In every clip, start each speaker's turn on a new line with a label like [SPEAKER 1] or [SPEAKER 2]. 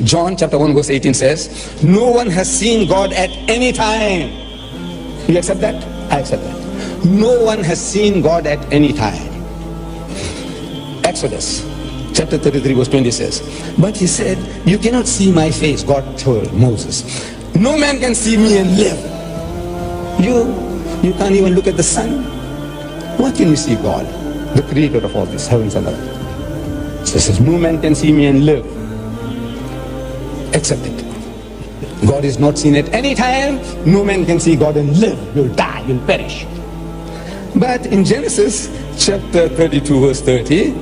[SPEAKER 1] John chapter 1 verse 18 says, no one has seen God at any time. You accept that? I accept that. No one has seen God at any time. Exodus chapter 33 verse 20 says, but he said, you cannot see my face. God told Moses, no man can see me and live. You can't even look at the sun. What can you see God, the creator of all this, heavens and earth? So it says, no man can see me and live. Accept it. God is not seen at any time. No man can see God and live. You'll die, you'll perish. But in Genesis chapter 32 verse 30,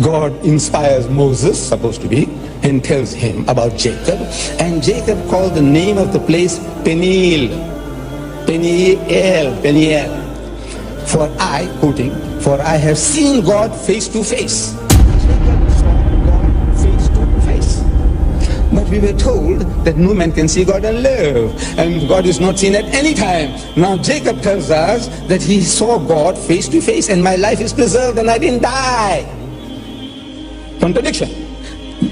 [SPEAKER 1] God inspires Moses, supposed to be, and tells him about Jacob. And Jacob called the name of the place Peniel. Peniel. For I, quoting, for I have seen God face to face. Jacob saw God face to face. But we were told that no man can see God and live. And God is not seen at any time. Now Jacob tells us that he saw God face to face and my life is preserved and I didn't die. Contradiction.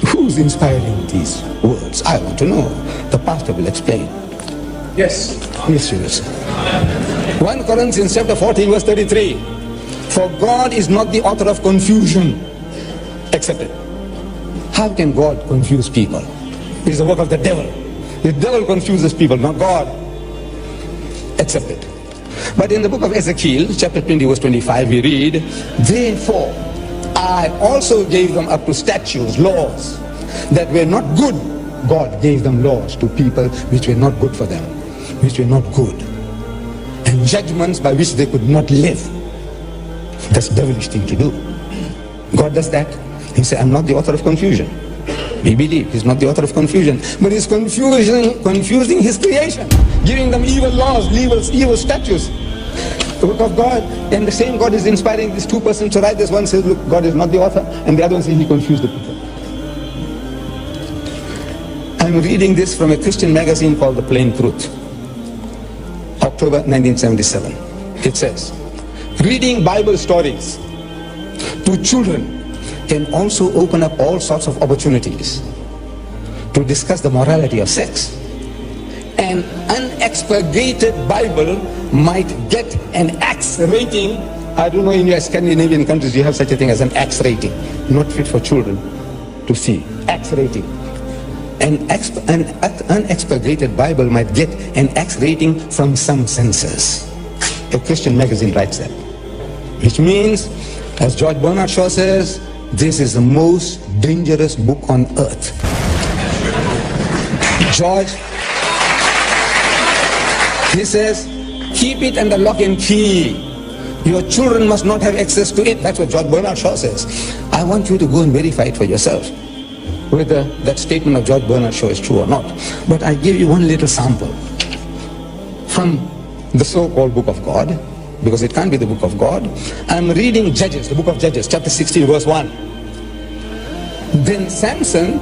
[SPEAKER 1] Who's inspiring these words? I want to know. The pastor will explain. Yes. Yes, you will say. 1 Corinthians chapter 14 verse 33. For God is not the author of confusion. Accept it. How can God confuse people? It's the work of the devil. The devil confuses people, not God. Accept it. But in the book of Ezekiel, chapter 20 verse 25, we read, therefore I also gave them up to statutes, laws that were not good. God gave them laws to people which were not good for them, which were not good. And judgments by which they could not live. That's a devilish thing to do. God does that. He said, I'm not the author of confusion. We believe he's not the author of confusion, but he's confusing his creation, giving them evil laws, evil statutes. The work of God, and the same God is inspiring these two persons to write this. One says, look, God is not the author, and the other one says he confused the people. I'm reading this from a Christian magazine called The Plain Truth, October 1977. It says, reading Bible stories to children can also open up all sorts of opportunities to discuss the morality of sex. An unexpurgated Bible might get an X rating. I don't know, in your Scandinavian countries you have such a thing as an X rating, not fit for children to see. X rating. An unexpurgated Bible might get an X rating from some censors. A Christian magazine writes that. Which means, as George Bernard Shaw says, this is the most dangerous book on earth. George, he says, keep it under lock and key. Your children must not have access to it. That's what George Bernard Shaw says. I want you to go and verify it for yourself, whether that statement of George Bernard Shaw is true or not. But I give you one little sample from the so-called book of God, because it can't be the book of God. I'm reading Judges, the book of Judges, chapter 16, verse 1. Then Samson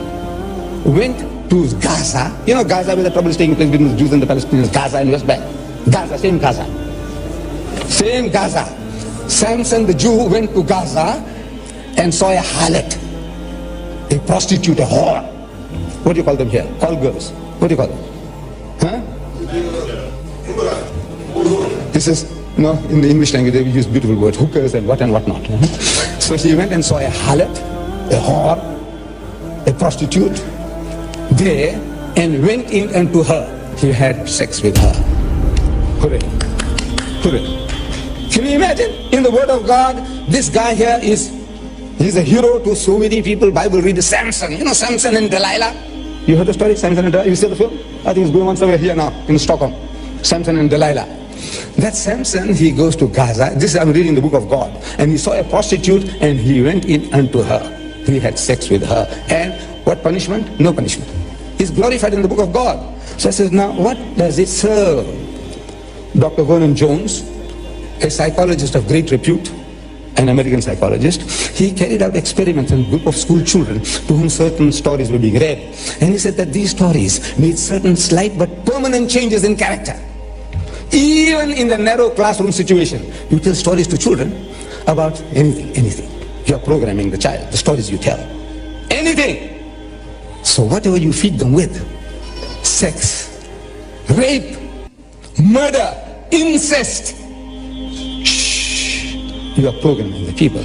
[SPEAKER 1] went to Gaza. You know Gaza, where the trouble is taking place between the Jews and the Palestinians. Gaza and West Bank. Gaza, same Gaza. Same Gaza. Samson, the Jew, went to Gaza and saw a harlot, a prostitute, a whore. What do you call them here? Call girls. What do you call them? Huh? This is, no, in the English language they use beautiful words, hookers and what not. So he went and saw a harlot, a whore, a prostitute there, and went in unto her. He had sex with her. Hooray. Hooray. Can you imagine? In the word of God, this guy here he's a hero to so many people. Bible readers. Samson. You know Samson and Delilah? You heard the story? Samson and Delilah? You see the film? I think it's going on somewhere here now in Stockholm. Samson and Delilah. That Samson, he goes to Gaza. This I'm reading the book of God. And he saw a prostitute and he went in unto her. He had sex with her. And what punishment? No punishment. He's glorified in the book of God. So I says, now what does it serve? Dr. Vernon Jones, a psychologist of great repute, an American psychologist, he carried out experiments on a group of school children to whom certain stories were being read. And he said that these stories made certain slight but permanent changes in character. Even in the narrow classroom situation, you tell stories to children about anything. You're programming the child, the stories you tell. Anything. So whatever you feed them with, sex, rape, murder, incest, you are programming the people.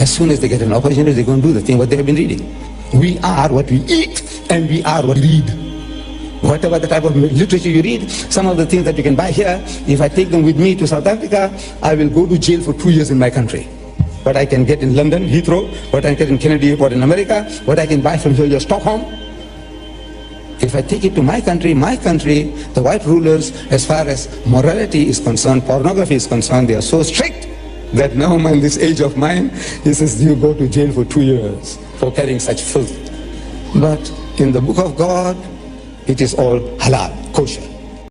[SPEAKER 1] As soon as they get an opportunity, they're going to do the thing what they have been reading. We are what we eat, and we are what we read. Whatever the type of literature you read, some of the things that you can buy here, if I take them with me to South Africa, I will go to jail for 2 years in my country. What I can get in London, Heathrow, what I get in Kennedy Airport in America, what I can buy from here, Stockholm. If I take it to my country, the white rulers, as far as morality is concerned, pornography is concerned, they are so strict that now in this age of mine, he says you go to jail for 2 years for carrying such filth. But in the book of God, it is all halal, kosher.